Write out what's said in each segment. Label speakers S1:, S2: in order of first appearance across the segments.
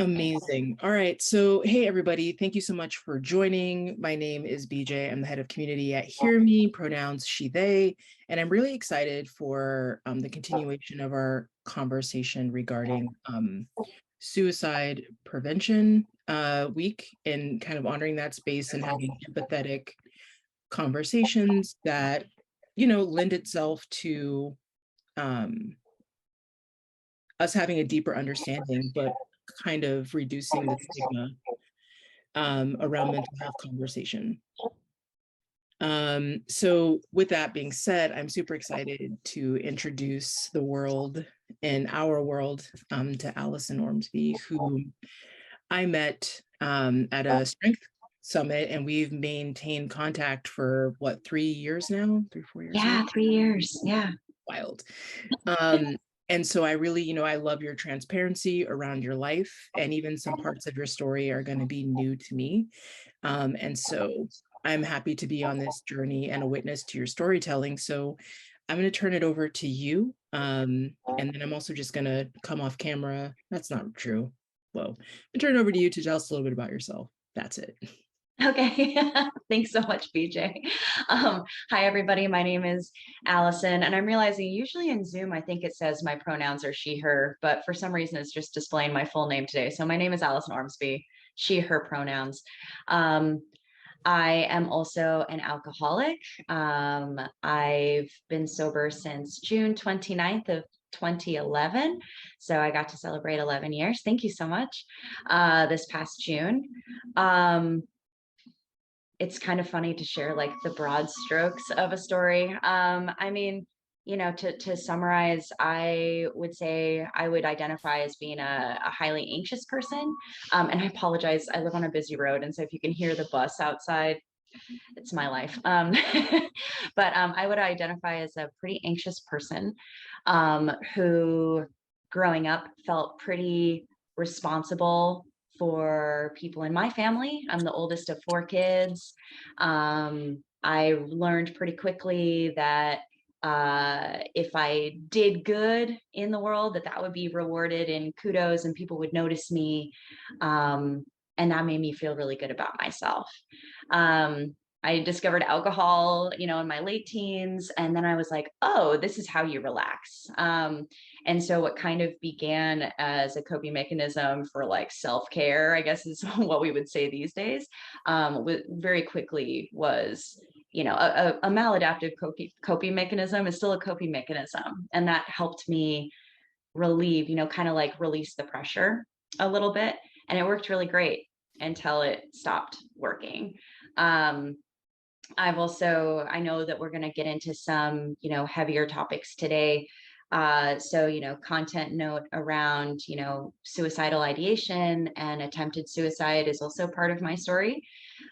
S1: Amazing. All right. So, hey, everybody. Thank you so much for joining. My name is BJ. I'm the head of community at Hear Me, pronouns she, they. And I'm really excited for the continuation of our conversation regarding Suicide Prevention Week and kind of honoring that space and having empathetic conversations that, lend itself to us having a deeper understanding, but kind of reducing the stigma around mental health conversation. So with that being said, I'm super excited to introduce the world and our world to Allison Ormsby, who I met at a strength summit, and we've maintained contact for what, 3 years now, 3, 4 years now?
S2: Yeah, 3 years. Yeah.
S1: Wild. And so I really, I love your transparency around your life, and even some parts of your story are going to be new to me. And so I'm happy to be on this journey and a witness to your storytelling. So I'm going to turn it over to you. And then I'm also just going to come off camera. That's not true. Whoa. And turn it over to you to tell us a little bit about yourself. That's it.
S2: Okay. Thanks so much, BJ. Hi, everybody. My name is Allison, and I'm realizing usually in Zoom, I think it says my pronouns are she, her, but for some reason, it's just displaying my full name today. So my name is Allison Ormsby, she, her pronouns. I am also an alcoholic. I've been sober since June 29th of 2011. So I got to celebrate 11 years. Thank you so much. This past June. It's kind of funny to share like the broad strokes of a story. I mean, to summarize, I would say I would identify as being a highly anxious person. And I apologize, I live on a busy road. And so if you can hear the bus outside, it's my life. But I would identify as a pretty anxious person who growing up felt pretty responsible for people in my family. I'm the oldest of four kids. I learned pretty quickly that if I did good in the world, that would be rewarded in kudos and people would notice me. And that made me feel really good about myself. Um, I discovered alcohol, in my late teens. And then I was like, oh, this is how you relax. And so what kind of began as a coping mechanism for like self-care, I guess is what we would say these days, very quickly was, a maladaptive coping mechanism is still a coping mechanism. And that helped me relieve, kind of like release the pressure a little bit. And it worked really great until it stopped working. I know that we're going to get into some, heavier topics today. So, content note around, suicidal ideation and attempted suicide is also part of my story.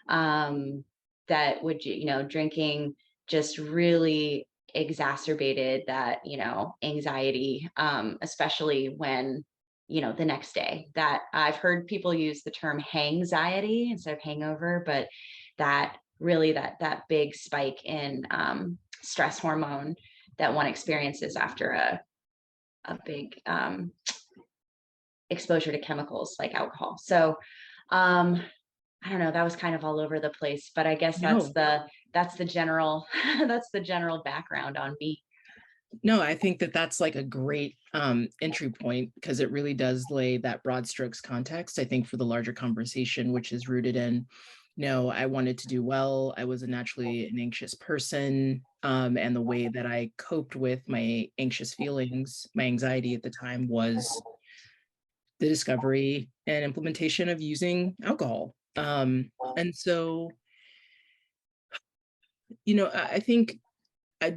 S2: That would, drinking just really exacerbated that, anxiety, especially when, the next day. That I've heard people use the term hangxiety instead of hangover, but that really that big spike in stress hormone that one experiences after a big exposure to chemicals like alcohol. So I don't know, that was kind of all over the place, but I guess
S1: No,
S2: that's the general that's the general background on me.
S1: no, I think that that's like a great entry point because it really does lay that broad strokes context, I think, for the larger conversation, which is rooted in, I wanted to do well. I was naturally an anxious person. And the way that I coped with my anxious feelings, my anxiety at the time was the discovery and implementation of using alcohol. And so, I think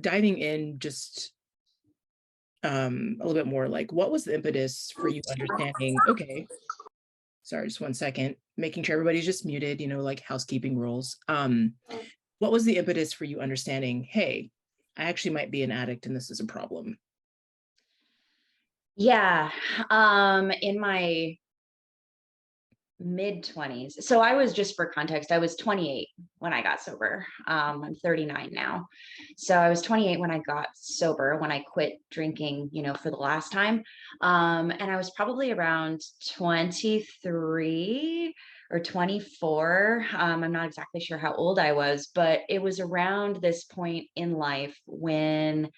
S1: diving in just a little bit more, like, what was the impetus for you understanding, okay, sorry, just 1 second, making sure everybody's just muted, like housekeeping rules. What was the impetus for you understanding, hey, I actually might be an addict and this is a problem?
S2: Yeah. In my mid 20s. So I was, just for context, I was 28 when I got sober. I'm 39 now. So I was 28 when I got sober, when I quit drinking, for the last time. And I was probably around 23 or 24. I'm not exactly sure how old I was, but it was around this point in life when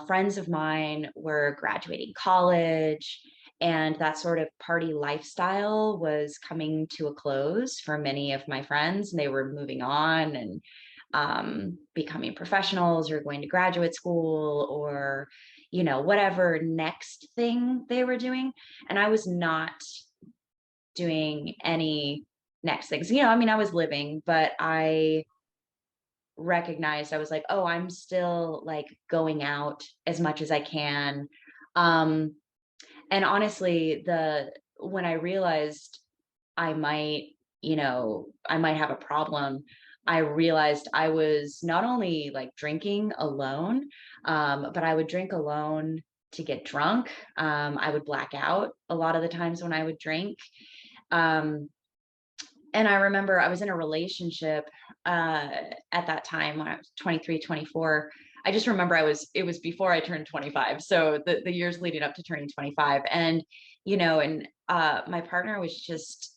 S2: friends of mine were graduating college, and that sort of party lifestyle was coming to a close for many of my friends. And they were moving on and becoming professionals or going to graduate school, or, whatever next thing they were doing. And I was not doing any next things. I mean, I was living, but I recognized, I was like, oh, I'm still like going out as much as I can. Um, and honestly, when I realized I might, I might have a problem, I realized I was not only like drinking alone, but I would drink alone to get drunk. I would black out a lot of the times when I would drink. Um, and I remember I was in a relationship at that time when I was 23, 24. I just remember it was before I turned 25. So the years leading up to turning 25. And, my partner was just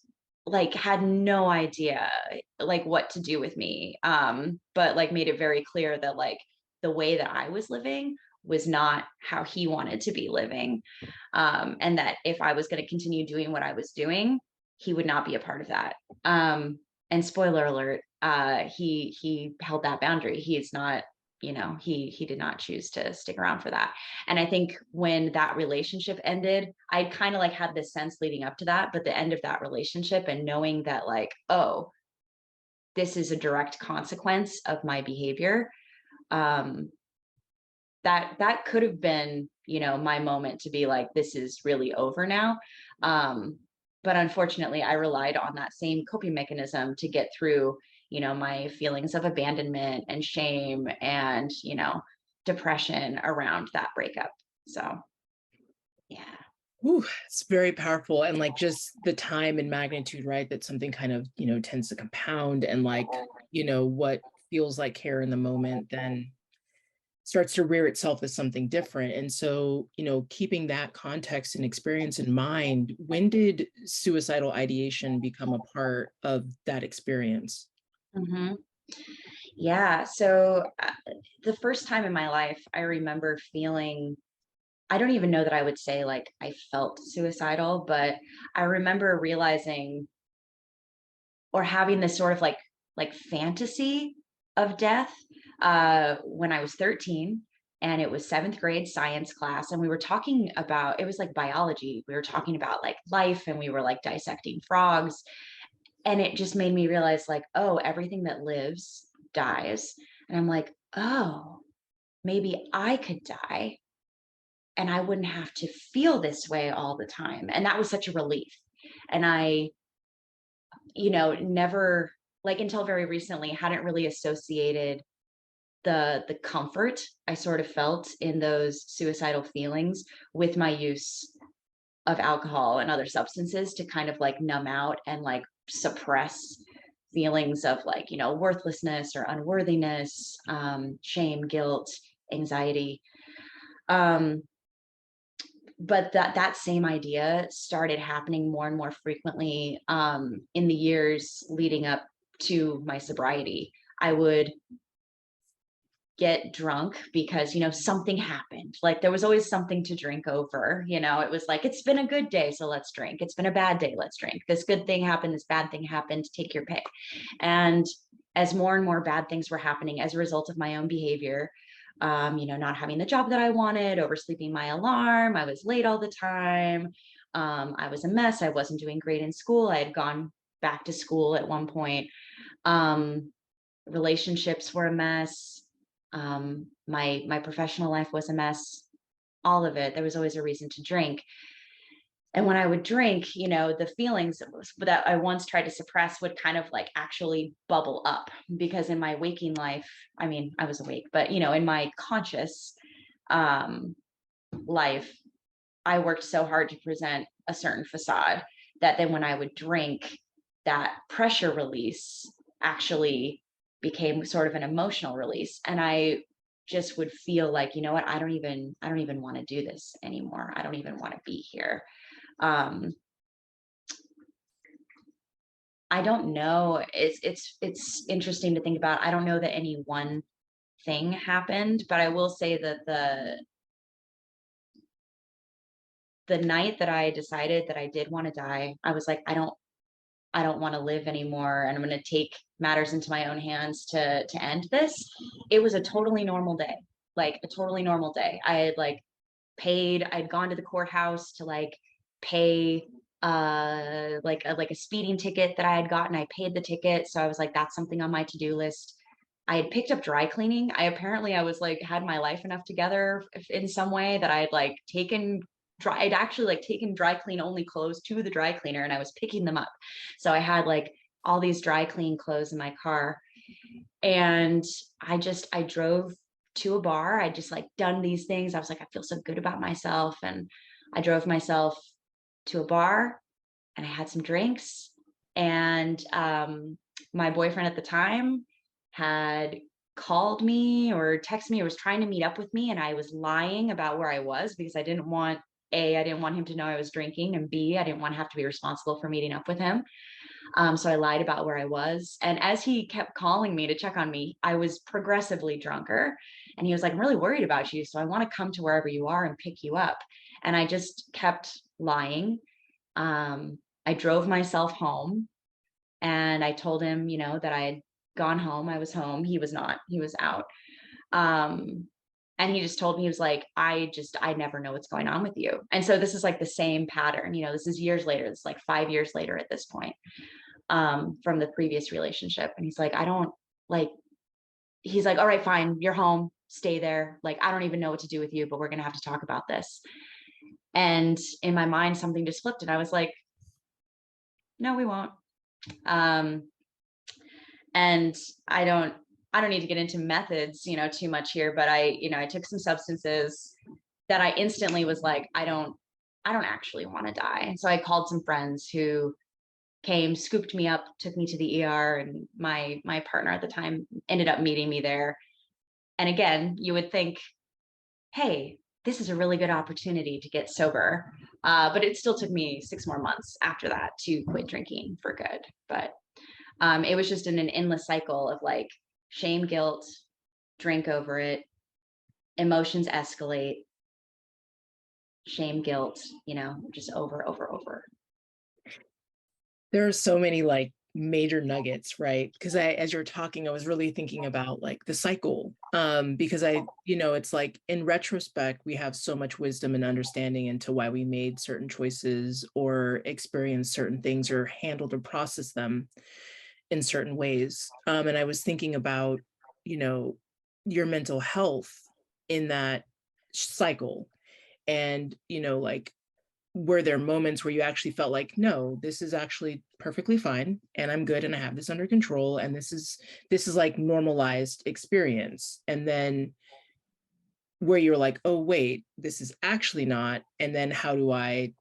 S2: like, had no idea like what to do with me. But like made it very clear that like the way that I was living was not how he wanted to be living. And that if I was going to continue doing what I was doing, he would not be a part of that. And spoiler alert, he held that boundary. He is not, he did not choose to stick around for that. And I think when that relationship ended, I kind of like had this sense leading up to that, but the end of that relationship and knowing that like, oh, this is a direct consequence of my behavior. Um, that could have been, my moment to be like, this is really over now. But unfortunately, I relied on that same coping mechanism to get through, my feelings of abandonment and shame and, depression around that breakup. So yeah.
S1: Ooh, it's very powerful. And like just the time and magnitude, right? That something kind of, tends to compound and like, what feels like care in the moment then starts to rear itself as something different. And so, keeping that context and experience in mind, when did suicidal ideation become a part of that experience?
S2: Hmm. Yeah. So the first time in my life, I remember feeling, I don't even know that I would say like I felt suicidal, but I remember realizing or having this sort of like fantasy of death when I was 13, and it was seventh grade science class, and we were talking about, it was like biology, we were talking about like life, and we were like dissecting frogs, and it just made me realize like, oh, everything that lives dies. And I'm like, oh, maybe I could die and I wouldn't have to feel this way all the time. And that was such a relief. And I, never, like until very recently, hadn't really associated the comfort I sort of felt in those suicidal feelings with my use of alcohol and other substances to kind of like numb out and like suppress feelings of like, worthlessness or unworthiness, shame, guilt, anxiety. Um, but that same idea started happening more and more frequently in the years leading up to my sobriety. I would get drunk because something happened, like there was always something to drink over. It was like, it's been a good day, so let's drink. It's been a bad day, let's drink. This good thing happened, this bad thing happened, take your pick. And as more and more bad things were happening as a result of my own behavior, not having the job that I wanted, oversleeping my alarm, I was late all the time, I was a mess, I wasn't doing great in school, I had gone back to school at one point, um, relationships were a mess, my professional life was a mess, all of it. There was always a reason to drink. And when I would drink, the feelings that I once tried to suppress would kind of like actually bubble up, because in my waking life, I mean, I was awake, but in my conscious um life, I worked so hard to present a certain facade. that then when I would drink, that pressure release actually became sort of an emotional release. And I just would feel like, you know what, I don't even want to do this anymore. I don't even want to be here. Um, I don't know. It's interesting to think about. I don't know that any one thing happened, but I will say that the night that I decided that I did want to die, I was like, I don't want to live anymore, and I'm going to take matters into my own hands to end this. It was a totally normal day, like a totally normal day. I had like I'd gone to the courthouse to like pay like a speeding ticket that I had gotten. I paid the ticket, so I was like, that's something on my to-do list. I had picked up dry cleaning. I was like had my life enough together in some way that I had like taken dry I'd actually like taken dry clean only clothes to the dry cleaner, and I was picking them up. So I had like all these dry clean clothes in my car, and I drove to a bar. I just like done these things. I was like, I feel so good about myself. And I drove myself to a bar and I had some drinks. And my boyfriend at the time had called me or texted me or was trying to meet up with me. And I was lying about where I was because I didn't want him to know I was drinking. And B, I didn't want to have to be responsible for meeting up with him. So I lied about where I was. And as he kept calling me to check on me, I was progressively drunker. And he was like, I'm really worried about you. So I want to come to wherever you are and pick you up. And I just kept lying. I drove myself home and I told him, you know, that I had gone home. I was home. He was not, he was out. Um, and he just told me, he was like, I never know what's going on with you. And so this is like the same pattern, you know, this is years later. It's like 5 years later at this point, from the previous relationship. And he's like, I don't like, he's like, all right, fine, you're home, stay there. Like, I don't even know what to do with you, but we're going to have to talk about this. And in my mind, something just flipped and I was like, no, we won't. Um, and I don't, I don't need to get into methods, you know, too much here, but I took some substances that I instantly was like, I don't actually want to die. And so I called some friends who came, scooped me up, took me to the ER, and my partner at the time ended up meeting me there. And again, you would think, hey, this is a really good opportunity to get sober. But it still took me 6 more months after that to quit drinking for good. But it was just in an endless cycle of like shame, guilt, drink over it, emotions escalate, shame, guilt, you know, just over.
S1: There are so many like major nuggets, right? Because as you're talking, I was really thinking about like the cycle. Because it's like in retrospect, we have so much wisdom and understanding into why we made certain choices or experienced certain things or handled or processed them in certain ways. And I was thinking about, you know, your mental health in that cycle. And, like, were there moments where you actually felt like, no, this is actually perfectly fine and I'm good and I have this under control and this is like normalized experience? And then where you're like, oh wait, this is actually not, and then how do I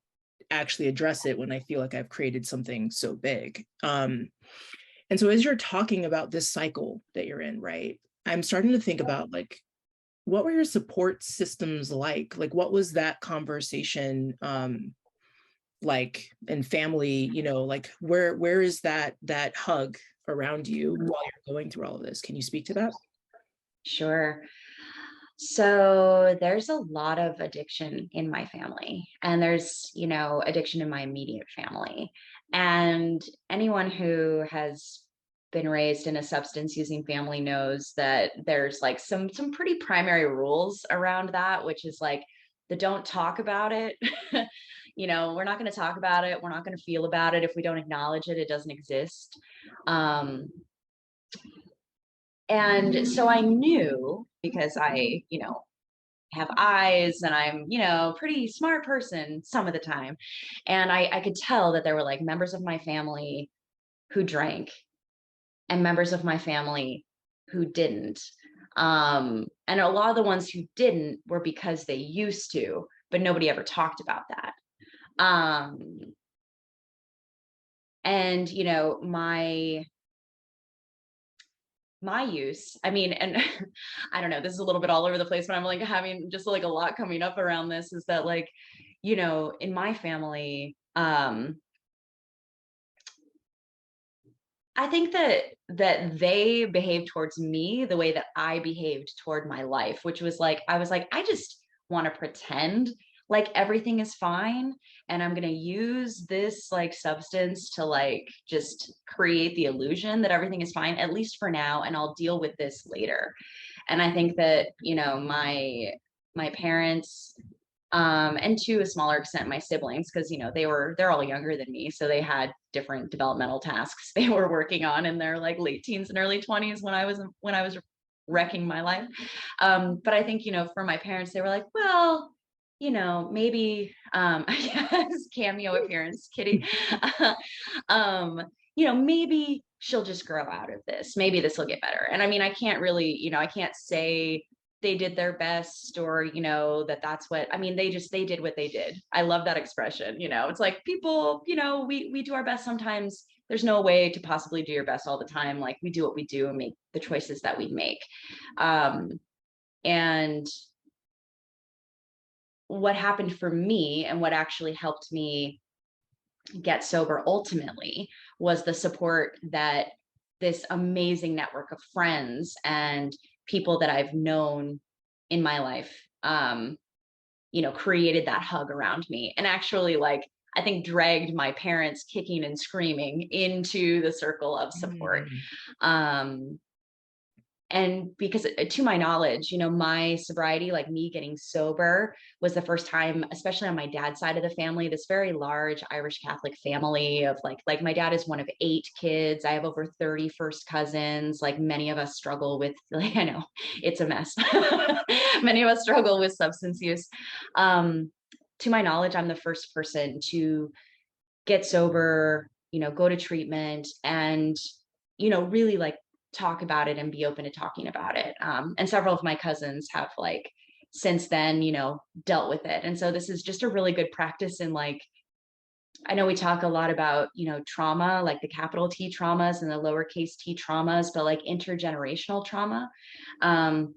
S1: actually address it when I feel like I've created something so big? And so as you're talking about this cycle that you're in, right, I'm starting to think about like, what were your support systems like? Like, what was that conversation like, and family, like where is that hug around you while you're going through all of this? Can you speak to that?
S2: Sure. So there's a lot of addiction in my family, and there's, you know, addiction in my immediate family. And anyone who has been raised in a substance using family knows that there's like some pretty primary rules around that, which is like the don't talk about it. You know, we're not going to talk about it. We're not going to feel about it. If we don't acknowledge it, it doesn't exist. Um, and so I knew because you know, have eyes and I'm, you know, pretty smart person some of the time. And I could tell that there were like members of my family who drank and members of my family who didn't. And a lot of the ones who didn't were because they used to, but nobody ever talked about that. Um, And, my use, I mean, and I don't know, this is a little bit all over the place, but I'm like having just like a lot coming up around this, is that like, in my family, I think that they behaved towards me the way that I behaved toward my life, which was like, I was like, I just want to pretend like everything is fine, and I'm going to use this like substance to like just create the illusion that everything is fine, at least for now, and I'll deal with this later. And I think that, my parents, and to a smaller extent my siblings, because they're all younger than me, so they had different developmental tasks they were working on in their like late teens and early 20s when I was wrecking my life. But I think, for my parents, they were like, well, maybe, yes, cameo appearance, Kitty. um, maybe she'll just grow out of this. Maybe this will get better. And I mean, I can't really, I can't say they did their best, or that's what, I mean, they did what they did. I love that expression. It's like people, we do our best sometimes. There's no way to possibly do your best all the time. Like, we do what we do and make the choices that we make. And what happened for me, and what actually helped me get sober ultimately, was the support that this amazing network of friends and people that I've known in my life, created that hug around me, and actually, like, I think dragged my parents kicking and screaming into the circle of support.
S1: Mm.
S2: Um, and because, to my knowledge, my sobriety, like me getting sober, was the first time, especially on my dad's side of the family, this very large Irish Catholic family of like my dad is one of 8 kids. I have over 30 first cousins. Like, many of us struggle with, like, I know it's a mess. Many of us struggle with substance use. To my knowledge, I'm the first person to get sober, go to treatment, and, really like talk about it and be open to talking about it. And several of my cousins have, like, since then, dealt with it. And so this is just a really good practice in, like, I know we talk a lot about, trauma, like the capital T traumas and the lowercase t traumas, but like intergenerational trauma. Um,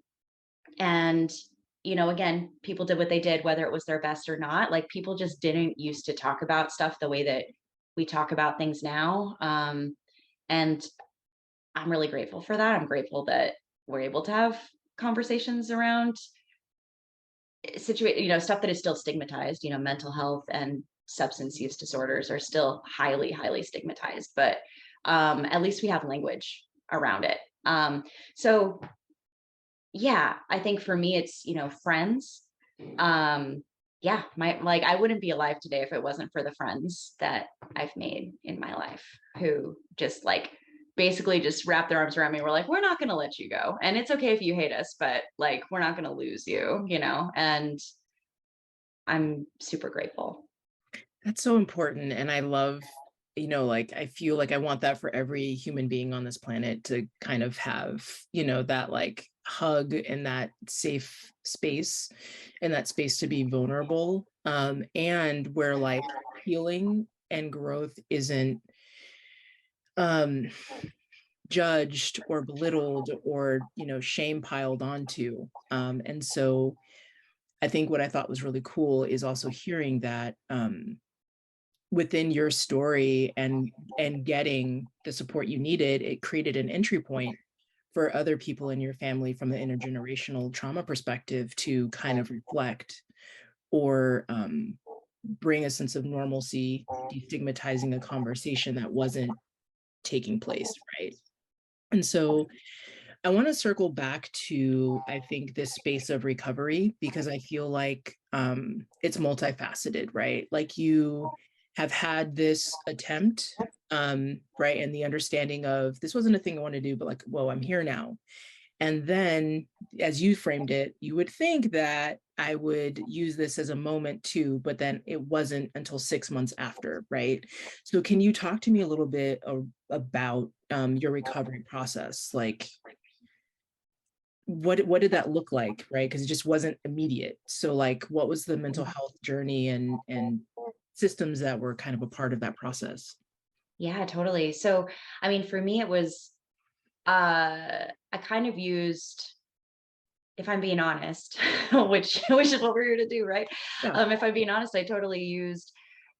S2: and, again, people did what they did, whether it was their best or not. Like, people just didn't used to talk about stuff the way that we talk about things now. And I'm really grateful for that. I'm grateful that we're able to have conversations around stuff that is still stigmatized. Mental health and substance use disorders are still highly, highly stigmatized, but at least we have language around it. So yeah, I think for me, it's, friends. Yeah, I wouldn't be alive today if it wasn't for the friends that I've made in my life, who just like basically just wrap their arms around me. We're like, we're not going to let you go. And it's okay if you hate us, but like, we're not going to lose you, and I'm super grateful.
S1: That's so important. And I love, like, I feel like I want that for every human being on this planet, to kind of have, that like hug and that safe space, and that space to be vulnerable. And where like healing and growth isn't um judged or belittled or, shame piled onto. And so I think what I thought was really cool is also hearing that within your story, and getting the support you needed, it created an entry point for other people in your family from the intergenerational trauma perspective to kind of reflect, or bring a sense of normalcy, destigmatizing a conversation that wasn't taking place, right? And so I want to circle back to, I think, this space of recovery, because I feel like it's multifaceted, right? Like, you have had this attempt, right? And the understanding of, this wasn't a thing I want to do, but like, whoa, I'm here now. And then, as you framed it, you would think that I would use this as a moment too, but then it wasn't until 6 months after, right? So can you talk to me a little bit about your recovery process? Like, what did that look like, right? Because it just wasn't immediate. So like, what was the mental health journey and systems that were kind of a part of that process?
S2: Yeah, totally. So, I mean, for me, it was, I kind of used, if I'm being honest, which is what we're here to do, right?
S1: Yeah.
S2: If I'm being honest, I totally used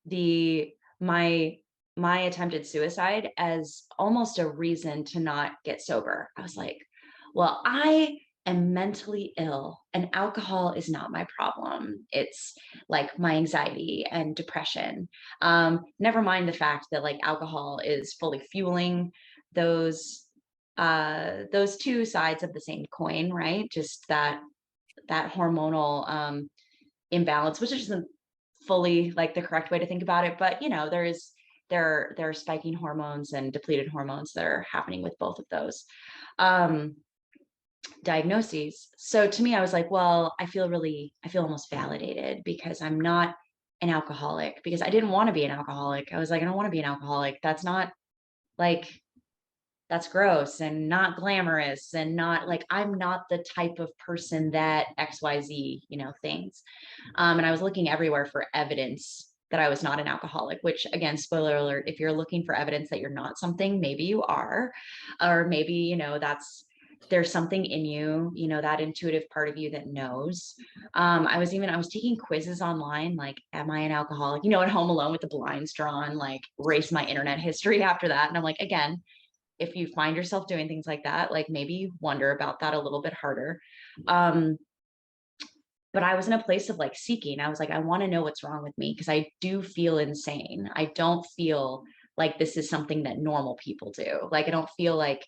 S2: the my my attempted suicide as almost a reason to not get sober. I was like, well, I am mentally ill and alcohol is not my problem. It's like my anxiety and depression. Never mind the fact that like alcohol is fully fueling those those two sides of the same coin, right? Just that hormonal imbalance, which isn't fully like the correct way to think about it, but you know, there are spiking hormones and depleted hormones that are happening with both of those um, diagnoses. So to me, I was like, well, I feel almost validated because I'm not an alcoholic because I didn't want to be an alcoholic. I was like, I don't want to be an alcoholic. That's not like that's gross and not glamorous and not like I'm not the type of person that XYZ, you know, things. And I was looking everywhere for evidence that I was not an alcoholic, which again, spoiler alert, if you're looking for evidence that you're not something, maybe you are, or maybe, you know, there's something in you, you know, that intuitive part of you that knows. I was taking quizzes online, like, am I an alcoholic? You know, at home alone with the blinds drawn, like erase my internet history after that. And I'm like, again, if you find yourself doing things like that, like maybe wonder about that a little bit harder. Um, but I was in a place of like seeking. I was like, I want to know what's wrong with me because I do feel insane. I don't feel like this is something that normal people do. Like I don't feel like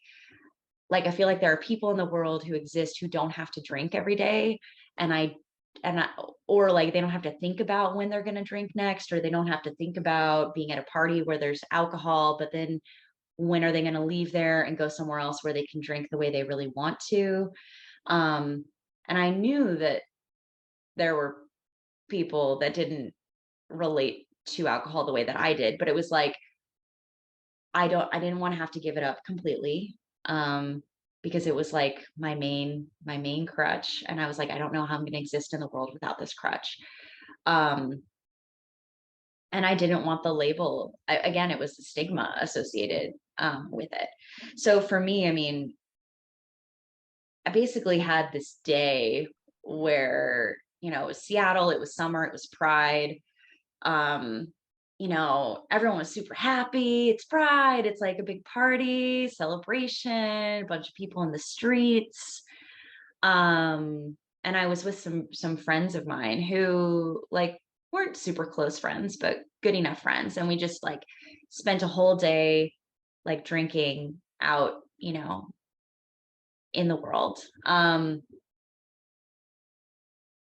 S2: I feel like there are people in the world who exist who don't have to drink every day, and I or like they don't have to think about when they're going to drink next, or they don't have to think about being at a party where there's alcohol, but then when are they going to leave there and go somewhere else where they can drink the way they really want to. um and I knew that there were people that didn't relate to alcohol the way that I did, but it was like I didn't want to have to give it up completely. Because it was like my main crutch, and I was like, I don't know how I'm going to exist in the world without this crutch. um and I didn't want the label. Again, it was the stigma associated with it. So for me, I mean, I basically had this day where, you know, it was Seattle, it was summer, it was Pride. Um, you know, everyone was super happy. It's Pride, it's like a big party, celebration, a bunch of people in the streets. And I was with some friends of mine who like weren't super close friends, but good enough friends. And we just like spent a whole day like drinking out, you know, in the world.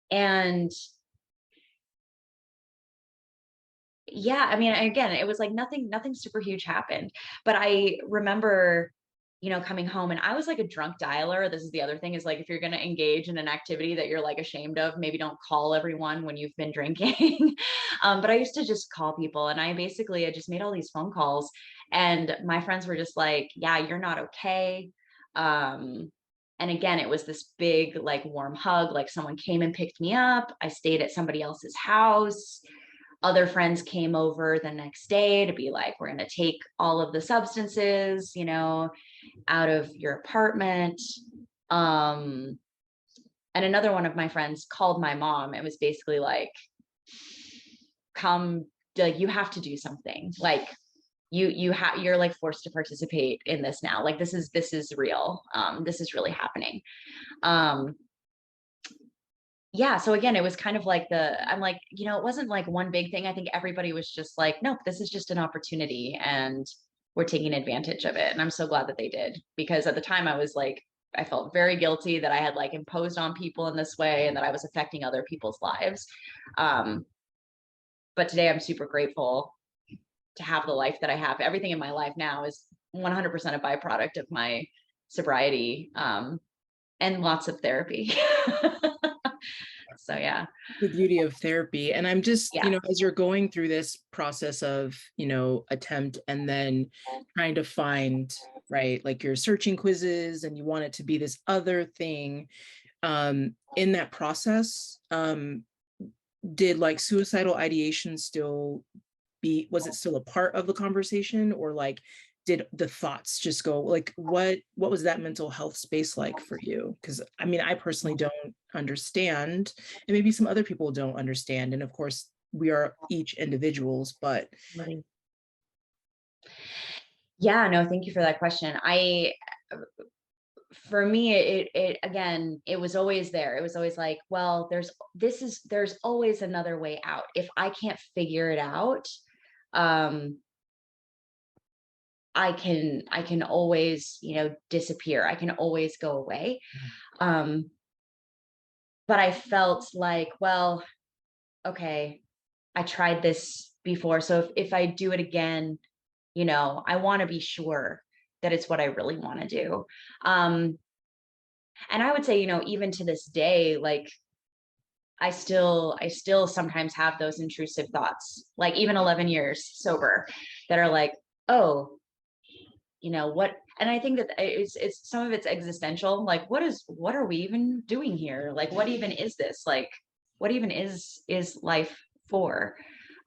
S2: And yeah, I mean, again, it was like nothing super huge happened. But I remember, you know, coming home and I was like a drunk dialer. This is the other thing is like if you're going to engage in an activity that you're like ashamed of, maybe don't call everyone when you've been drinking. But I used to just call people, and I just made all these phone calls, and my friends were just like, yeah, you're not okay. Um, and again, it was this big, like warm hug, like someone came and picked me up. I stayed at somebody else's house. Other friends came over the next day to be like, we're going to take all of the substances, you know, out of your apartment. um and another one of my friends called my mom and was basically like, come, like you have to do something, like you're like forced to participate in this now, like this is real. This is really happening. um yeah, so again, it was kind of like I'm like, you know, it wasn't like one big thing. I think everybody was just like, nope, this is just an opportunity and we're taking advantage of it. And I'm so glad that they did, because at the time I was like, I felt very guilty that I had like imposed on people in this way and that I was affecting other people's lives. um but today I'm super grateful to have the life that I have. Everything in my life now is 100% a byproduct of my sobriety, and lots of therapy. So yeah.
S1: The beauty of therapy. And I'm just,
S2: Yeah.
S1: as you're going through this process of, attempt and then trying to find, right, like you're searching quizzes and you want it to be this other thing. In that process, did like suicidal ideation still was it still a part of the conversation, or like did the thoughts just go, like what was that mental health space like for you? Because I mean, I personally don't understand, and maybe some other people don't understand, and of course we are each individuals, but
S2: Right. Yeah, no, thank you for that question. For me, it again, it was always there. It was always like, well, there's always another way out. If I can't figure it out, um, I can always, disappear. I can always go away. Um, but I felt like, well, okay, I tried this before. So if I do it again, I want to be sure that it's what I really want to do. Um, and I would say, even to this day, like I still sometimes have those intrusive thoughts, like even 11 years sober, that are like, oh, what, and I think that it's some of it's existential, like what are we even doing here, like what even is this, like what even is life for?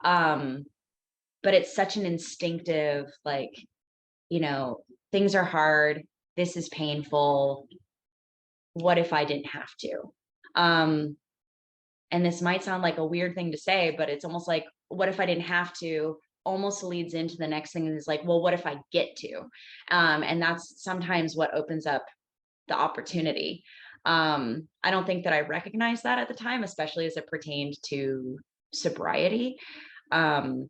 S2: um but it's such an instinctive, like, you know things are hard, this is painful, what if I didn't have to? um and this might sound like a weird thing to say, but it's almost like, what if I didn't have to, almost leads into the next thing, and is like, well, what if I get to? And that's sometimes what opens up the opportunity. I don't think that I recognized that at the time, especially as it pertained to sobriety. um,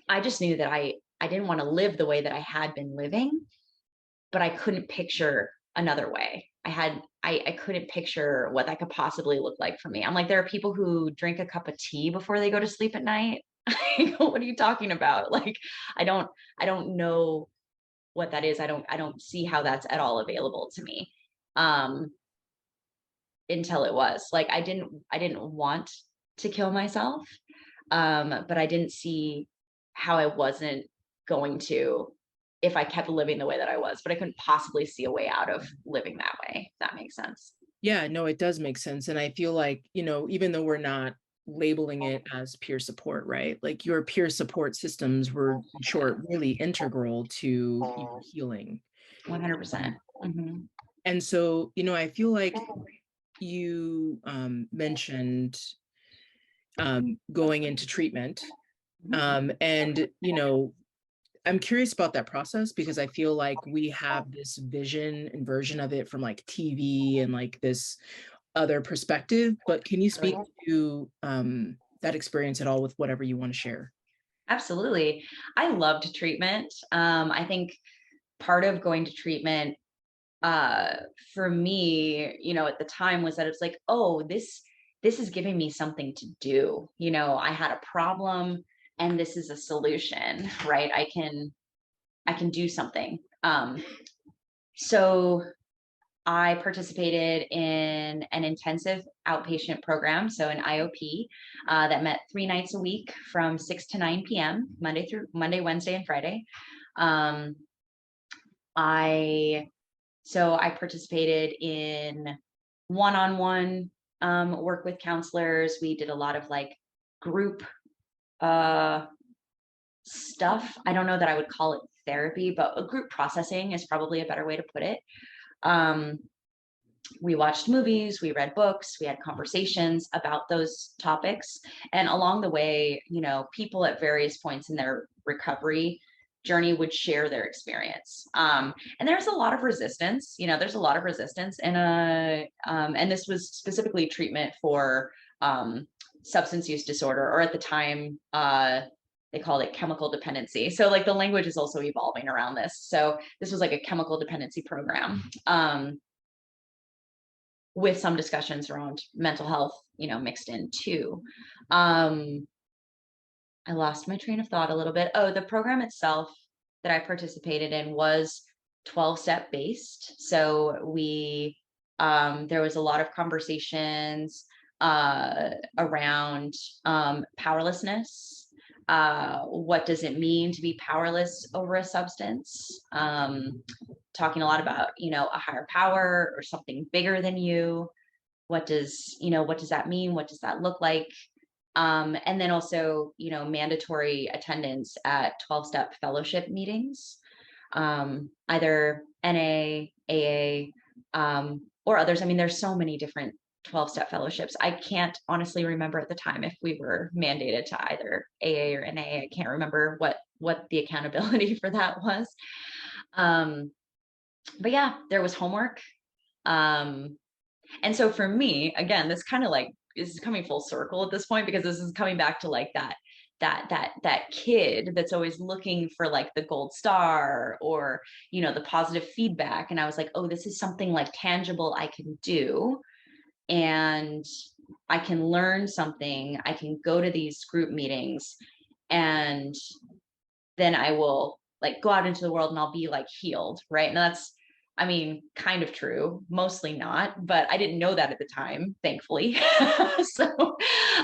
S2: I just knew that I didn't want to live the way that I had been living, but I couldn't picture another way. I couldn't picture what that could possibly look like for me. I'm like, there are people who drink a cup of tea before they go to sleep at night. I go, what are you talking about? Like, I don't I don't know what that is. I don't see how that's at all available to me. Um, until it was. Like, I didn't want to kill myself. But I didn't see how I wasn't going to, if I kept living the way that I was, but I couldn't possibly see a way out of living that way, if that makes sense.
S1: yeah, no, it does make sense. And I feel like, even though we're not labeling it as peer support, right? Like your peer support systems were, in short, really integral to your healing.
S2: 100%.
S1: Um,
S2: Hmm.
S1: and so, I feel like you mentioned going into treatment. And, I'm curious about that process because I feel like we have this vision and version of it from like TV and like this other perspective, but can you speak to that experience at all with whatever you want to share?
S2: Absolutely. I loved treatment. I think part of going to treatment, uh for me, at the time, was that it's like, oh, this is giving me something to do. I had a problem, and this is a solution, right? I can do something. So I participated in an intensive outpatient program, so an IOP, that met 3 nights a week from 6 to 9 p.m., Monday, Wednesday, and Friday. Um, I So I participated in one-on-one work with counselors. We did a lot of like group uh, stuff. I don't know that I would call it therapy, but a group processing is probably a better way to put it. Um, we watched movies, we read books, we had conversations about those topics. And along the way, people at various points in their recovery journey would share their experience. And there's a lot of resistance, there's a lot of resistance. And this was specifically treatment for substance use disorder, or at the time, they called it chemical dependency. So like the language is also evolving around this. So this was like a chemical dependency program. With some discussions around mental health, mixed in too. Um, I lost my train of thought a little bit. Oh, the program itself that I participated in was 12-step based. So there was a lot of conversations around powerlessness. What does it mean to be powerless over a substance? Talking a lot about, a higher power or something bigger than you. What does that mean? What does that look like? And then also, mandatory attendance at 12-step fellowship meetings, either NA, AA, or others. I mean, there's so many different 12-step fellowships. I can't honestly remember at the time if we were mandated to either AA or NA. I can't remember what the accountability for that was. But yeah, there was homework. Um, and so for me, again, this kind of like is coming full circle at this point, because this is coming back to like that kid that's always looking for like the gold star, or the positive feedback. And I was like, oh, this is something like tangible I can do, and I can learn something. I can go to these group meetings, and then I will like go out into the world and I'll be like healed, right? And that's, I mean, kind of true, mostly not, but I didn't know that at the time, thankfully. so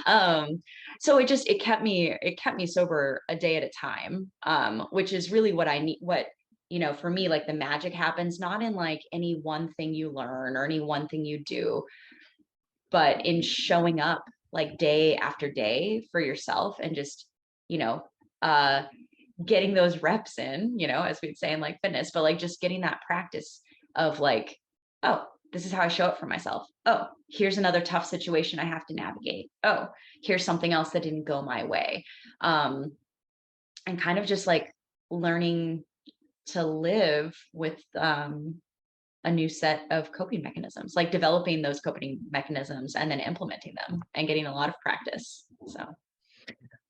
S2: um so it kept me sober a day at a time, which is really what I need. What for me, like the magic happens not in like any one thing you learn or any one thing you do, but in showing up like day after day for yourself, and just you know uh getting those reps in, as we'd say in like fitness, but like just getting that practice of like, oh, this is how I show up for myself. Oh, here's another tough situation I have to navigate. Oh, here's something else that didn't go my way. And kind of just like learning to live with a new set of coping mechanisms, like developing those coping mechanisms and then implementing them and getting a lot of practice. So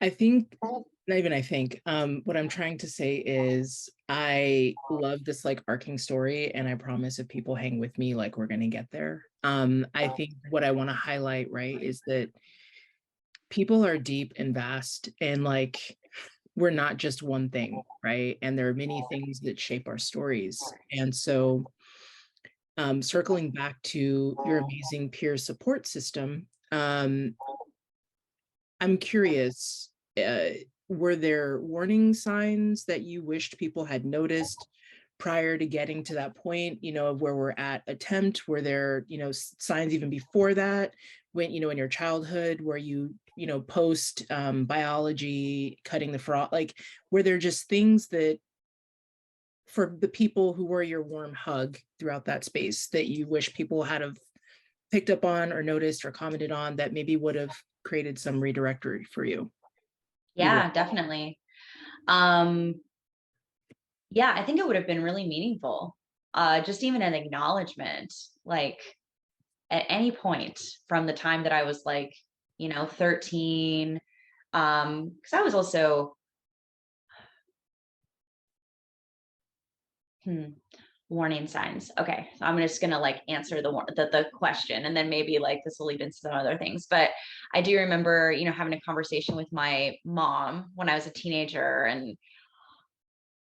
S1: I think, not even I think, what I'm trying to say is I love this like arcing story, and I promise if people hang with me, like we're gonna get there. I think what I want to highlight, right, is that people are deep and vast, and like we're not just one thing, right? And there are many things that shape our stories. And so circling back to your amazing peer support system, I'm curious, uh, were there warning signs that you wished people had noticed prior to getting to that point, of where we're at attempt? Were there, signs even before that, when, in your childhood, where post biology, cutting the frog, like, were there just things that for the people who were your warm hug throughout that space that you wish people had have picked up on or noticed or commented on that maybe would have created some redirectory for you? Either.
S2: yeah, definitely. Um, yeah, I think it would have been really meaningful. Just even an acknowledgement, like at any point from the time that I was like, 13. Because I was also, hmm, warning signs. Okay, so I'm just gonna like answer the question, and then maybe like this will lead into some other things. But I do remember, having a conversation with my mom when I was a teenager, and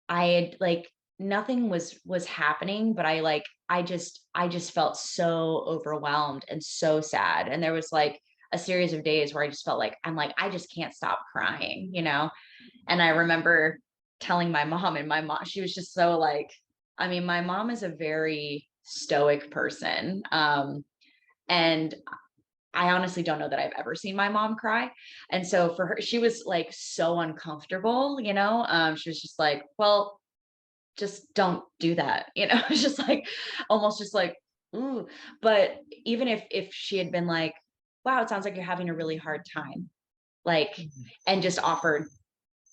S2: I had like nothing was happening, but I just felt so overwhelmed and so sad. And there was like a series of days where I just felt like I just can't stop crying, And I remember telling my mom, and my mom, she was just so like, I mean, my mom is a very stoic person. And I honestly don't know that I've ever seen my mom cry. And so for her, she was like so uncomfortable, she was just like, well, just don't do that. It's just like almost just like, ooh. But even if she had been like, wow, it sounds like you're having a really hard time, like, and just offered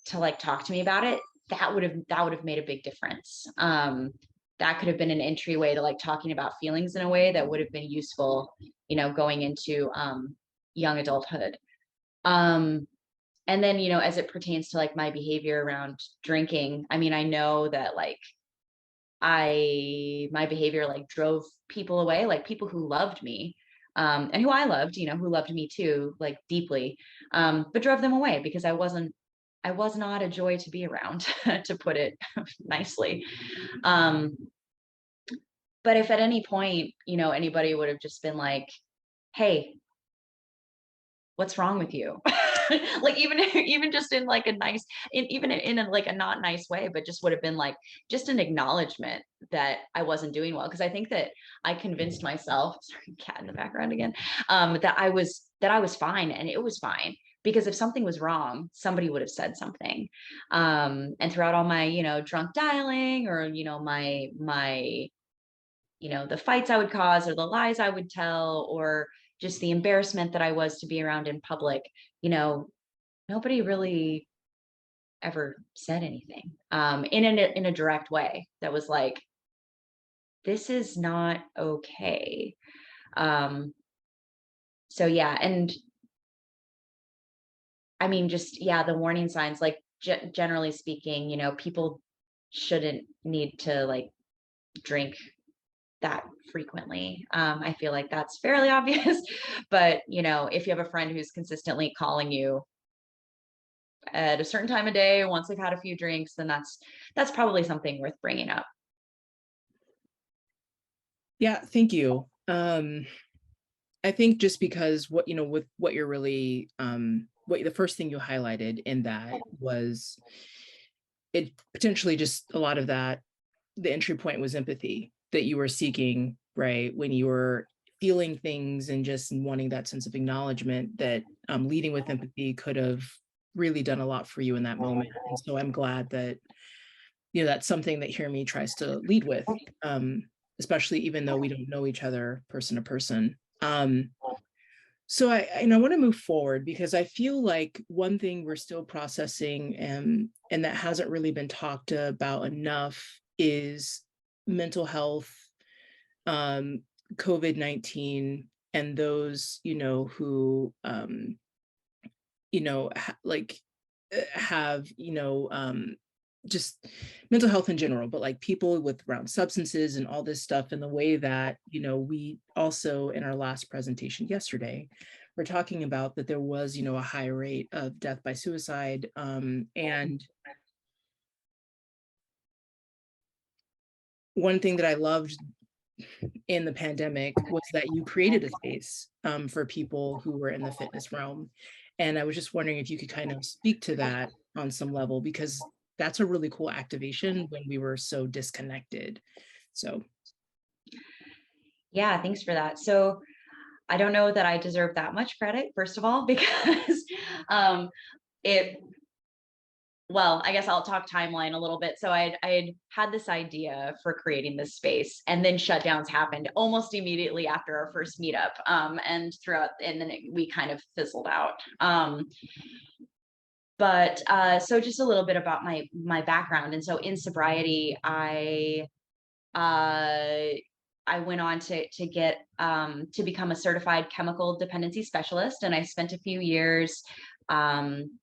S2: to like talk to me about it, that would have made a big difference. That could have been an entryway to like talking about feelings in a way that would have been useful, going into young adulthood. Um, and then, as it pertains to like my behavior around drinking, I mean, I know that like my behavior like drove people away, like people who loved me, and who I loved, who loved me too, like deeply, but drove them away because I was not a joy to be around, to put it nicely. Um, but if at any point, anybody would have just been like, hey, what's wrong with you? Like even just in like a nice, even in a, like a not nice way, but just would have been like just an acknowledgement that I wasn't doing well. Because I think that I convinced myself, sorry, cat in the background again, that I was fine, and it was fine because if something was wrong, somebody would have said something. And throughout all my, drunk dialing, or, the fights I would cause, or the lies I would tell, or just the embarrassment that I was to be around in public, you know, nobody really ever said anything in a direct way that was like, this is not okay. Um, so yeah, and I mean, just yeah, the warning signs, like generally speaking, people shouldn't need to like drink that frequently. I feel like that's fairly obvious, but if you have a friend who's consistently calling you at a certain time of day once they've had a few drinks, then that's probably something worth bringing up.
S1: Yeah, thank you. I think just because what, with what you're really, what the first thing you highlighted in that was it potentially just a lot of that, the entry point was empathy that you were seeking, right? When you were feeling things and just wanting that sense of acknowledgement, that leading with empathy could have really done a lot for you in that moment. And so I'm glad that, that's something that Hear Me tries to lead with, especially even though we don't know each other person to person. So I want to move forward because I feel like one thing we're still processing, and that hasn't really been talked about enough, is mental health, um, COVID-19, and those, who, like have, just mental health in general, but like people with around substances and all this stuff. And the way that, we also in our last presentation yesterday, we're talking about that there was, a high rate of death by suicide. And one thing that I loved in the pandemic was that you created a space for people who were in the fitness realm. And I was just wondering if you could kind of speak to that on some level, because that's a really cool activation when we were so disconnected. So
S2: Yeah, thanks for that. So I don't know that I deserve that much credit, first of all, because um, it well, I guess I'll talk timeline a little bit. So I'd had this idea for creating this space, and then shutdowns happened almost immediately after our first meetup. And then we kind of fizzled out. But so just a little bit about my background. And so in sobriety, uh, I went on to get to become a certified chemical dependency specialist, and I spent a few years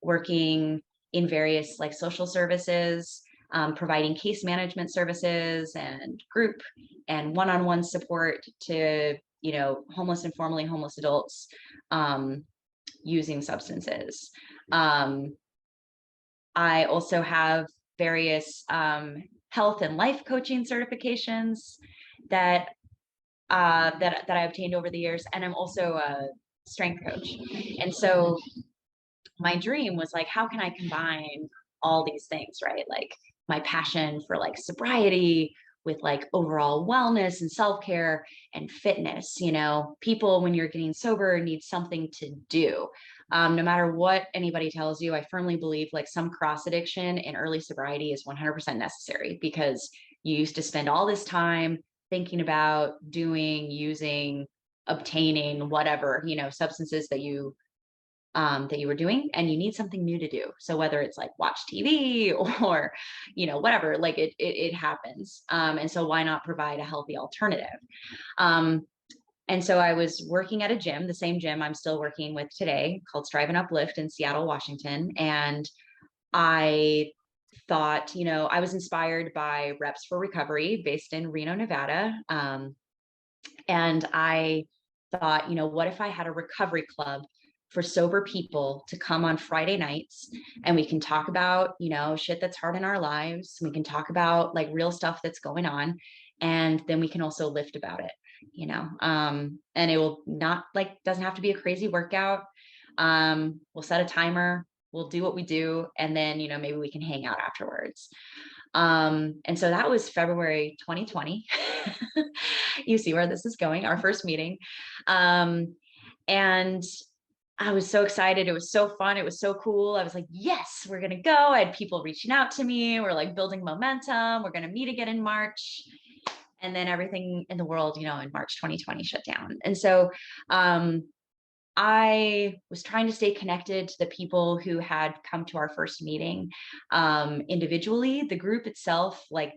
S2: working in various like social services, providing case management services and group and one-on-one support to homeless and formerly homeless adults using substances. Um, I also have various health and life coaching certifications that that I obtained over the years, and I'm also a strength coach. And so my dream was like, how can I combine all these things, right? Like my passion for like sobriety with like overall wellness and self-care and fitness. People when you're getting sober need something to do. No matter what anybody tells you, I firmly believe like some cross addiction in early sobriety is 100% necessary, because you used to spend all this time thinking about doing, using, obtaining whatever, substances that you were doing, and you need something new to do. So whether it's like watch TV or, whatever, like it happens. And so why not provide a healthy alternative? Um, and so I was working at a gym, the same gym I'm still working with today, called Strive and Uplift in Seattle, Washington. And I thought, I was inspired by Reps for Recovery based in Reno, Nevada. And I thought, what if I had a recovery club for sober people to come on Friday nights, and we can talk about, shit that's hard in our lives. We can talk about like real stuff that's going on. And then we can also lift about it, and it will not like, doesn't have to be a crazy workout. We'll set a timer, we'll do what we do. And then, maybe we can hang out afterwards. And so that was February 2020. You see where this is going, our first meeting. And I was so excited. It was so fun. It was so cool. I was like, yes, we're going to go. I had people reaching out to me. We're like building momentum. We're going to meet again in March. And then everything in the world, in March 2020 shut down. And so I was trying to stay connected to the people who had come to our first meeting individually. The group itself, like,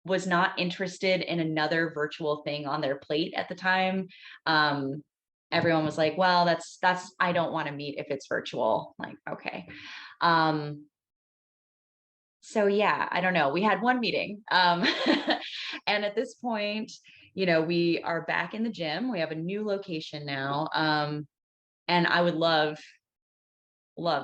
S2: was not interested in another virtual thing on their plate at the time. Um, Everyone was like, well, that's I don't want to meet if it's virtual. Like, okay. Um, so yeah, I don't know. We had one meeting. And at this point, we are back in the gym. We have a new location now. And I would love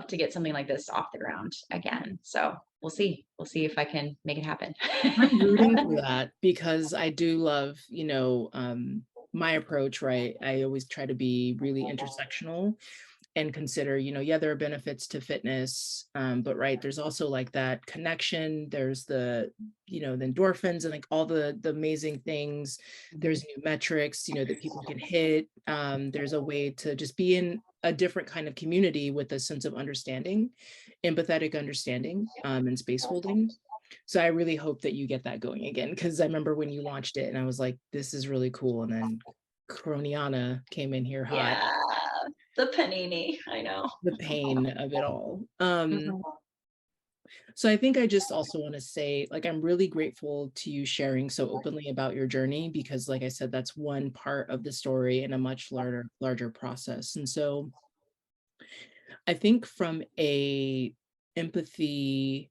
S2: to get something like this off the ground again. So we'll see. We'll see if I can make it happen.
S1: I'm rooting for that because I do love, my approach, right? I always try to be really intersectional and consider, yeah, there are benefits to fitness, but right, there's also like that connection. There's the endorphins and like all the amazing things. There's new metrics, that people can hit. There's a way to just be in a different kind of community with a sense of understanding, empathetic understanding, and space holding. So I really hope that you get that going again, because I remember when you launched it and I was like, this is really cool. And then Croniana came in here hot,
S2: Yeah, the panini. I know.
S1: the pain of it all.
S2: Mhm.
S1: So I think I just also want to say, like, I'm really grateful to you sharing so openly about your journey, because like I said, that's one part of the story in a much larger process. And so I think from a empathy,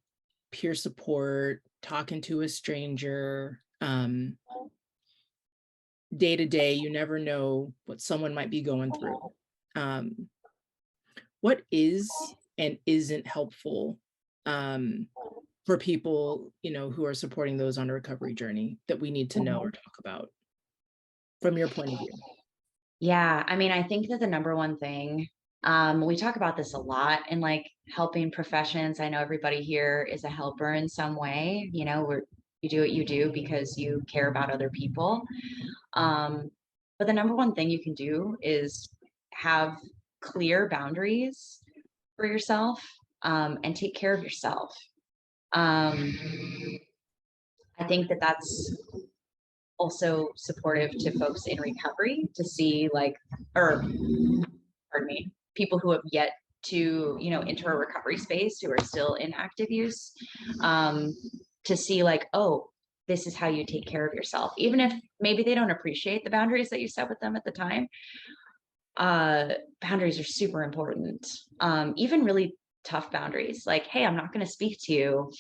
S1: peer support, talking to a stranger, day to day, you never know what someone might be going through. Um, what is and isn't helpful, um, for people, who are supporting those on a recovery journey, that we need to know or talk about from your point of view?
S2: Yeah, I mean, I think that the number one thing, we talk about this a lot in like helping professions. I know everybody here is a helper in some way, where you do what you do because you care about other people. Um, but the number one thing you can do is have clear boundaries for yourself, and take care of yourself. Um, I think that that's also supportive to folks in recovery to see like, or pardon me, people who have yet to, enter a recovery space who are still in active use, um, to see like, oh, this is how you take care of yourself. Even if maybe they don't appreciate the boundaries that you set with them at the time, boundaries are super important. Even really tough boundaries, like, hey, I'm not going to speak to you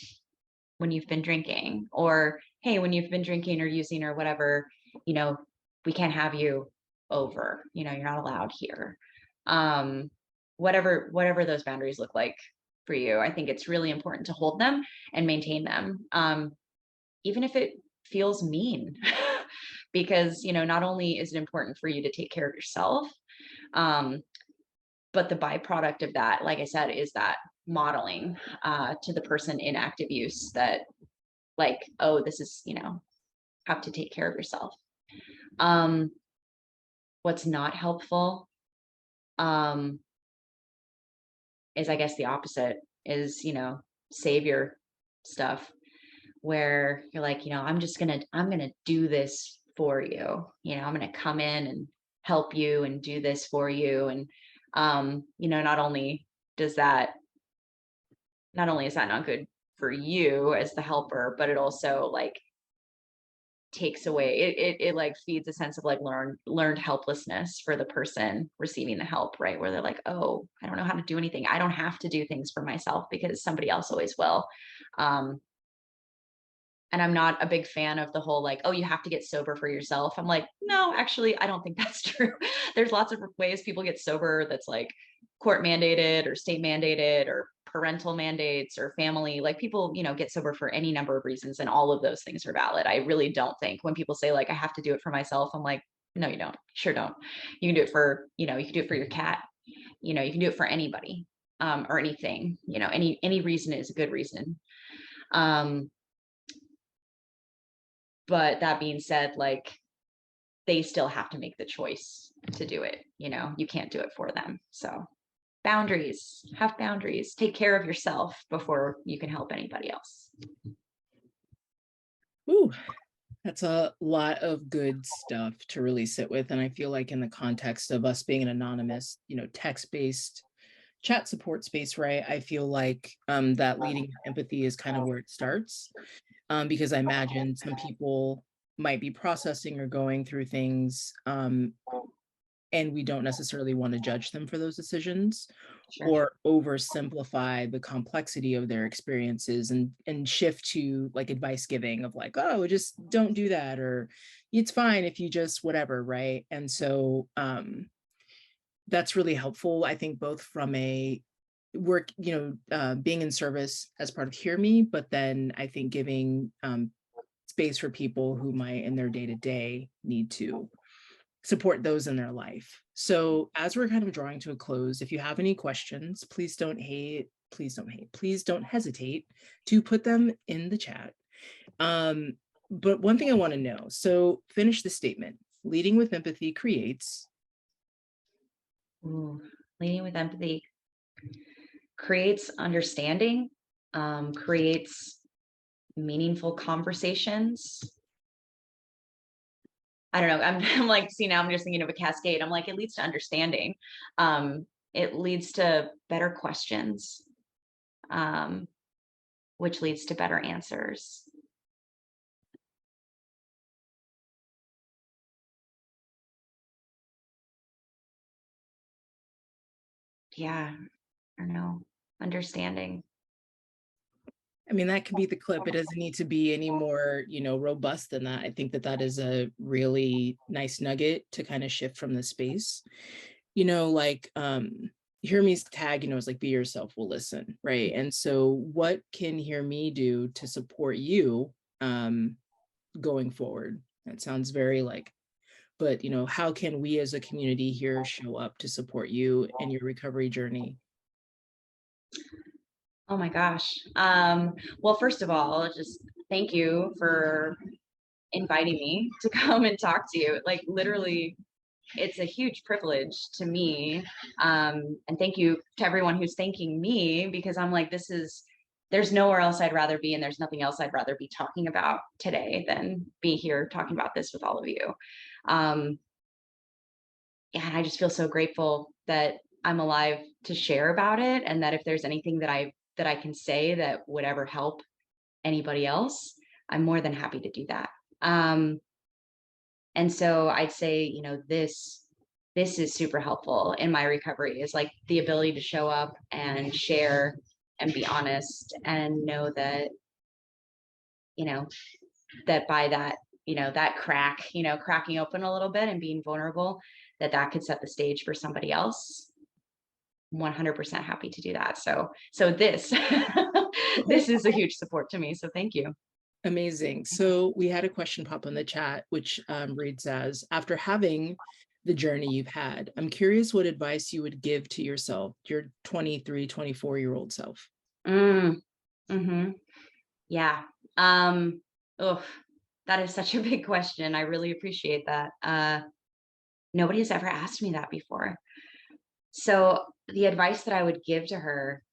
S2: when you've been drinking, or hey, when you've been drinking or using or whatever, you know, we can't have you over, you're not allowed here. Um, whatever those boundaries look like for you, I think it's really important to hold them and maintain them. Even if it feels mean, because, not only is it important for you to take care of yourself, um, but the byproduct of that, like I said, is that modeling to the person in active use that, like, oh, this is, have to take care of yourself. Um, what's not helpful, um, is, I guess, the opposite, is, savior stuff, where you're like, I'm gonna do this for you. I'm gonna come in and help you and do this for you. And not only does that not only is that not good for you as the helper, but it also like takes away, it like feeds a sense of like learned helplessness for the person receiving the help, right? Where they're like, oh, I don't know how to do anything. I don't have to do things for myself because somebody else always will. Um, and I'm not a big fan of the whole like, oh, you have to get sober for yourself. I'm like, no, actually, I don't think that's true. There's lots of ways people get sober that's like court mandated or state mandated or parental mandates or family. Like people, get sober for any number of reasons, and all of those things are valid. I really don't think when people say like I have to do it for myself, I'm like, no, you don't. Sure don't. You can do it for, you can do it for your cat. You can do it for anybody, or anything. Any reason is a good reason. Um, but that being said, like they still have to make the choice to do it. You can't do it for them. So boundaries, have boundaries, take care of yourself before you can help anybody else.
S1: Ooh, that's a lot of good stuff to really sit with. And I feel like in the context of us being an anonymous, text-based chat support space, right? I feel like that leading with empathy is kind of where it starts. Because I imagine some people might be processing or going through things, and we don't necessarily want to judge them for those decisions
S2: Sure.
S1: or oversimplify the complexity of their experiences and shift to like advice giving of like, oh, just don't do that, or it's fine if you just whatever, right? And so that's really helpful, I think, both from a work, being in service as part of Hear Me, but then I think giving space for people who might in their day-to-day need to support those in their life. So as we're kind of drawing to a close, if you have any questions, please don't hesitate to put them in the chat. But one thing I want to know, so finish the statement. Leading with empathy creates.
S2: Ooh, leading with empathy creates understanding, creates meaningful conversations. I don't know. I'm like, see, now I'm just thinking of a cascade. I'm like, it leads to understanding. It leads to better questions, which leads to better answers. Yeah, I don't know. Understanding.
S1: I mean, that can be the clip. It doesn't need to be any more, robust than that. I think that that is a really nice nugget to kind of shift from the space. Like Hear Me's tag, is like be yourself, we'll listen, right? And so what can Hear Me do to support you going forward? That sounds very like, but how can we as a community here show up to support you in your recovery journey?
S2: Oh my gosh. Well, first of all, just thank you for inviting me to come and talk to you. Like literally, it's a huge privilege to me. And thank you to everyone who's thanking me, because I'm like, there's nowhere else I'd rather be, and there's nothing else I'd rather be talking about today than be here talking about this with all of you. Um, yeah, and I just feel so grateful that I'm alive to share about it, and that if there's anything that I can say that would ever help anybody else, I'm more than happy to do that. Um, and so I'd say, this is super helpful in my recovery, is like the ability to show up and share and be honest and know that, you know, that by that, that cracking open a little bit and being vulnerable, that could set the stage for somebody else. 100% happy to do that. So this this is a huge support to me. So thank you.
S1: Amazing. So we had a question pop in the chat, which reads as, after having the journey you've had, I'm curious what advice you would give to yourself, your 23, 24-year-old self.
S2: Mm-hmm. Yeah. Oh, that is such a big question. I really appreciate that. Nobody has ever asked me that before. So the advice that I would give to her,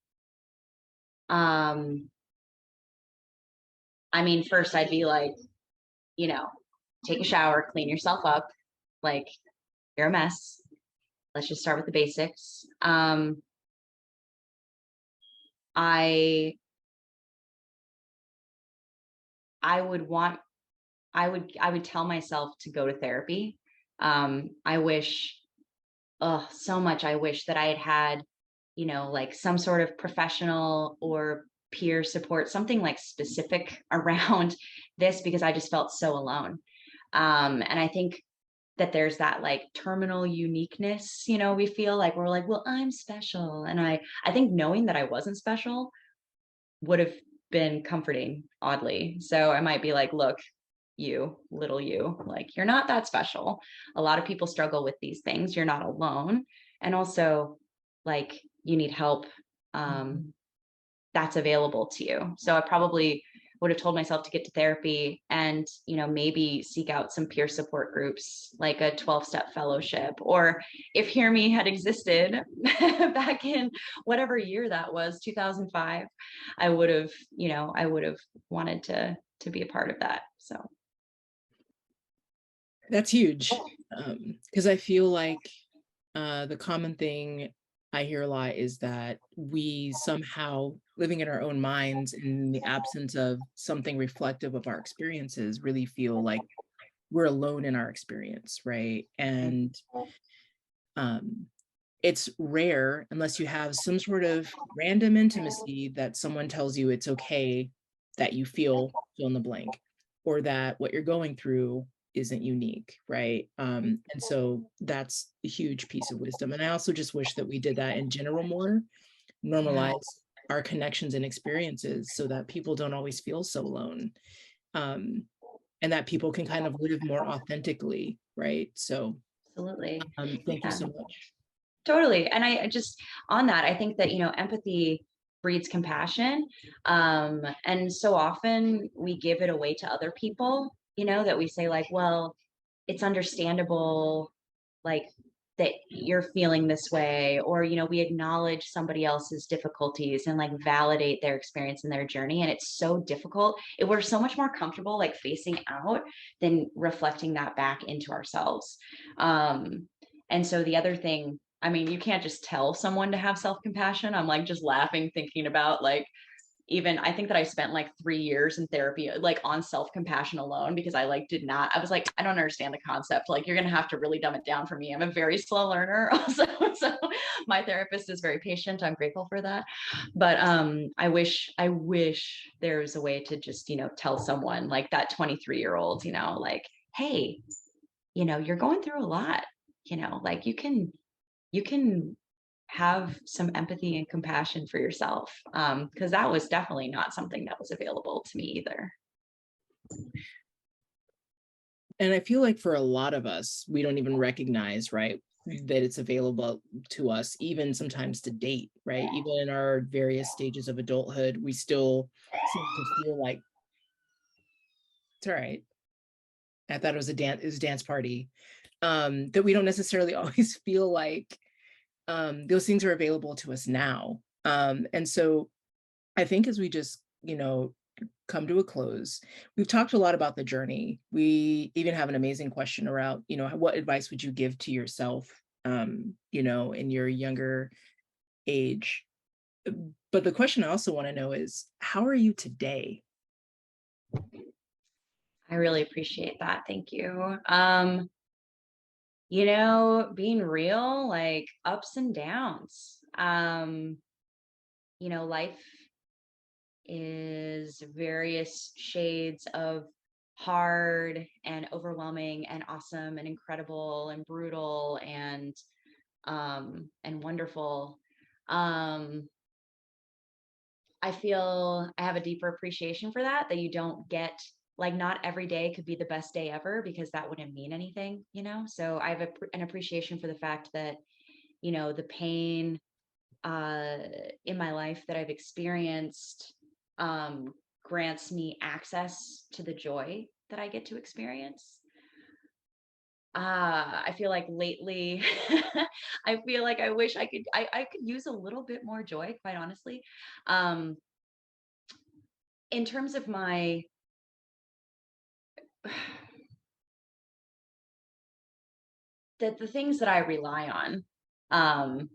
S2: um, I mean, first I'd be like, you know, take a shower, clean yourself up. Like, you're a mess. Let's just start with the basics. I I would want I would tell myself to go to therapy. I wish, oh, so much. I wish that I had had, like some sort of professional or peer support, something like specific around this, because I just felt so alone. And I think that there's that like terminal uniqueness, we feel like we're like, well, I'm special. And I think knowing that I wasn't special would have been comforting, oddly. So I might be like, look, you, little you, like, you're not that special. A lot of people struggle with these things. You're not alone. And also, like, you need help. That's available to you. So I probably would have told myself to get to therapy and, maybe seek out some peer support groups like a 12-step fellowship, or if Hear Me had existed back in whatever year that was, 2005, I would have wanted to be a part of that. So
S1: That's huge. Because I feel like the common thing I hear a lot is that we somehow, living in our own minds in the absence of something reflective of our experiences, really feel like we're alone in our experience, right? And um, it's rare unless you have some sort of random intimacy that someone tells you it's okay that you feel fill in the blank, or that what you're going through isn't unique, right? And so that's a huge piece of wisdom. And I also just wish that we did that in general more,
S2: yeah,
S1: normalize our connections and experiences so that people don't always feel so alone. Um, and that people can kind of live more authentically, right? So
S2: absolutely.
S1: thank you
S2: Yeah.
S1: so much.
S2: Totally. And I just, on that, I think that, empathy breeds compassion. And so often we give it away to other people, that we say, like, well, it's understandable, like, that you're feeling this way, or, we acknowledge somebody else's difficulties and like validate their experience and their journey. And it's so difficult. We're so much more comfortable like facing out than reflecting that back into ourselves. And so the other thing, I mean, you can't just tell someone to have self compassion. I'm like just laughing, thinking about like, even I think that I spent like 3 years in therapy, like on self compassion alone, because I like did not, I was like, I don't understand the concept. Like, you're going to have to really dumb it down for me. I'm a very slow learner also. So my therapist is very patient. I'm grateful for that. But I wish there was a way to just, tell someone like that 23-year-old, like, hey, you're going through a lot, like you can have some empathy and compassion for yourself, because that was definitely not something that was available to me either.
S1: And I feel like for a lot of us, we don't even recognize, right, that it's available to us, even sometimes to date, right? Even in our various stages of adulthood, we still seem to feel like it's all right. I thought it was a dance party. That we don't necessarily always feel like those things are available to us now. And so I think as we just, come to a close, we've talked a lot about the journey. We even have an amazing question around, what advice would you give to yourself, in your younger age? But the question I also want to know is, how are you today?
S2: I really appreciate that. Thank you. Being real, like ups and downs. Life is various shades of hard and overwhelming and awesome and incredible and brutal and wonderful. Um, I feel I have a deeper appreciation for that you don't get, like, not every day could be the best day ever because that wouldn't mean anything. So I have an appreciation for the fact that, the pain uh, in my life that I've experienced um, grants me access to the joy that I get to experience. I feel like lately, I feel like I wish I could use a little bit more joy, quite honestly. Um, in terms of my the things that I rely on, um,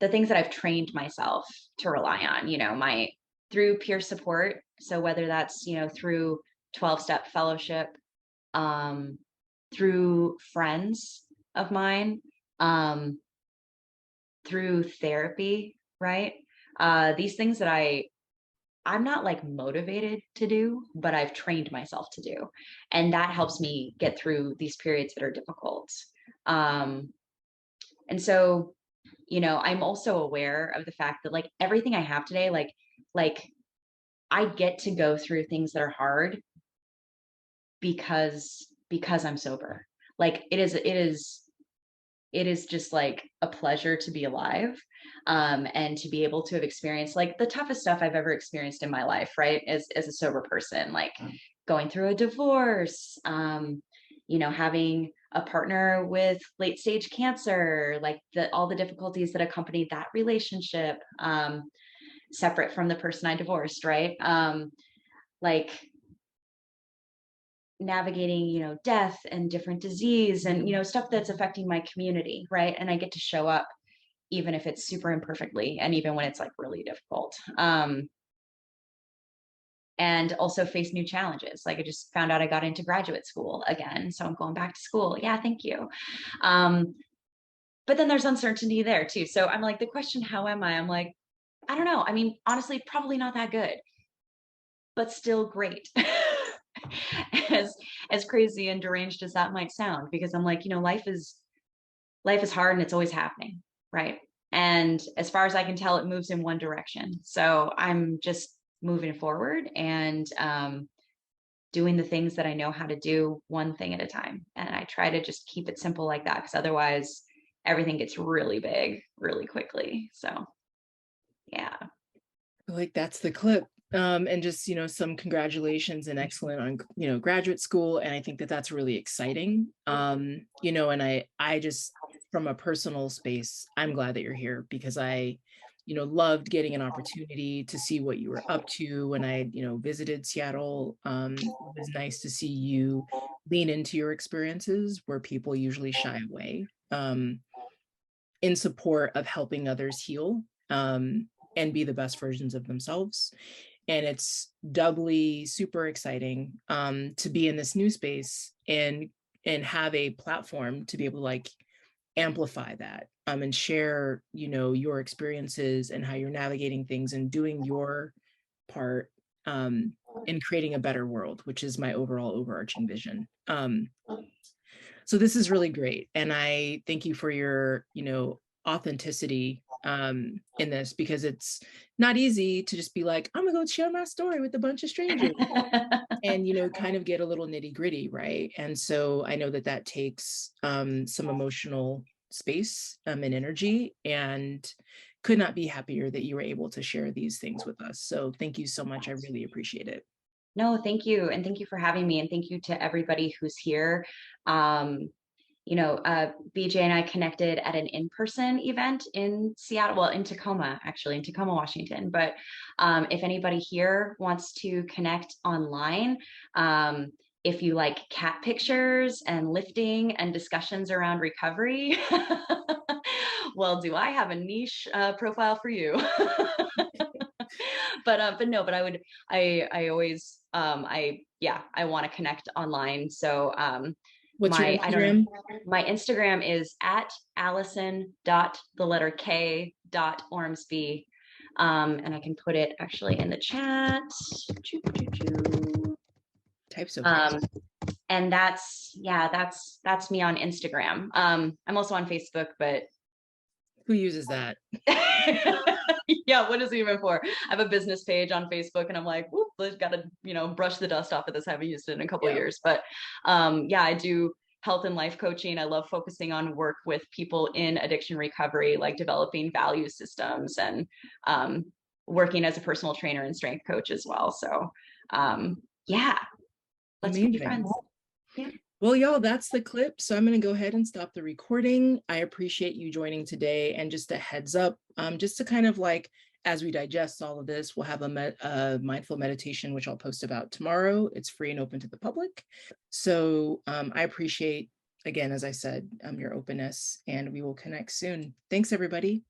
S2: the things that I've trained myself to rely on, my through peer support. So whether that's, through 12-step fellowship, um, through friends of mine, um, through therapy, right? These things that I'm not like motivated to do, but I've trained myself to do. And that helps me get through these periods that are difficult. Um, and so, I'm also aware of the fact that like everything I have today, like I get to go through things that are hard because I'm sober. Like it is it is just like a pleasure to be alive, and to be able to have experienced like the toughest stuff I've ever experienced in my life, right? As a sober person, like going through a divorce, having a partner with late stage cancer, like all the difficulties that accompanied that relationship, separate from the person I divorced, right? Like navigating, death and different disease and, stuff that's affecting my community, right? And I get to show up even if it's super imperfectly and even when it's like really difficult. And also face new challenges. Like I just found out I got into graduate school again. So I'm going back to school. Yeah, thank you. But then there's uncertainty there too. So I'm like, the question, how am I? I'm like, I don't know. I mean, honestly, probably not that good, but still great. as as crazy and deranged as that might sound, because I'm like, life is hard and it's always happening, right? And as far as I can tell, it moves in one direction. So I'm just moving forward and doing the things that I know how to do one thing at a time. And I try to just keep it simple like that, because otherwise everything gets really big really quickly. So yeah.
S1: Like that's the clip. And just, some congratulations and excellent on, graduate school. And I think that that's really exciting. And I just, from a personal space, I'm glad that you're here because I, loved getting an opportunity to see what you were up to when I, visited Seattle. It was nice to see you lean into your experiences where people usually shy away, in support of helping others heal. And be the best versions of themselves. And it's doubly super exciting to be in this new space and have a platform to be able to like amplify that and share, your experiences and how you're navigating things and doing your part in creating a better world, which is my overall overarching vision. So this is really great. And I thank you for your, authenticity in this, because it's not easy to just be like, I'm gonna go share my story with a bunch of strangers and, kind of get a little nitty gritty. Right. And so I know that that takes some emotional space and energy, and could not be happier that you were able to share these things with us. So thank you so much. I really appreciate it.
S2: No, thank you. And thank you for having me. And thank you to everybody who's here. Um, BJ and I connected at an in-person event in Seattle, well, in Tacoma, actually, in Tacoma, Washington. But if anybody here wants to connect online, if you like cat pictures and lifting and discussions around recovery, well, do I have a niche profile for you? But no, but I always, I want to connect online. So
S1: What's your
S2: I don't know.
S1: Instagram?
S2: My Instagram is at Allison dot the letter K dot Ormsby. And I can put it actually in the chat.
S1: Type so fast.
S2: Um, and that's me on Instagram. I'm also on Facebook, but
S1: Who uses that?
S2: yeah, what is it even for? I have a business page on Facebook and I'm like, whoop, I've got to, brush the dust off of this. I haven't used it in a couple of
S1: Yeah.
S2: years. But yeah, I do health and life coaching. I love focusing on work with people in addiction recovery, like developing value systems and working as a personal trainer and strength coach as well. So yeah, let's be
S1: Amazing.
S2: friends. Yeah.
S1: Well, y'all, that's the clip. So I'm going to go ahead and stop the recording. I appreciate you joining today. And just a heads up, just to kind of like, as we digest all of this, we'll have a mindful meditation, which I'll post about tomorrow. It's free and open to the public. So I appreciate, again, as I said, your openness, and we will connect soon. Thanks, everybody.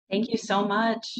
S2: Thank you so much.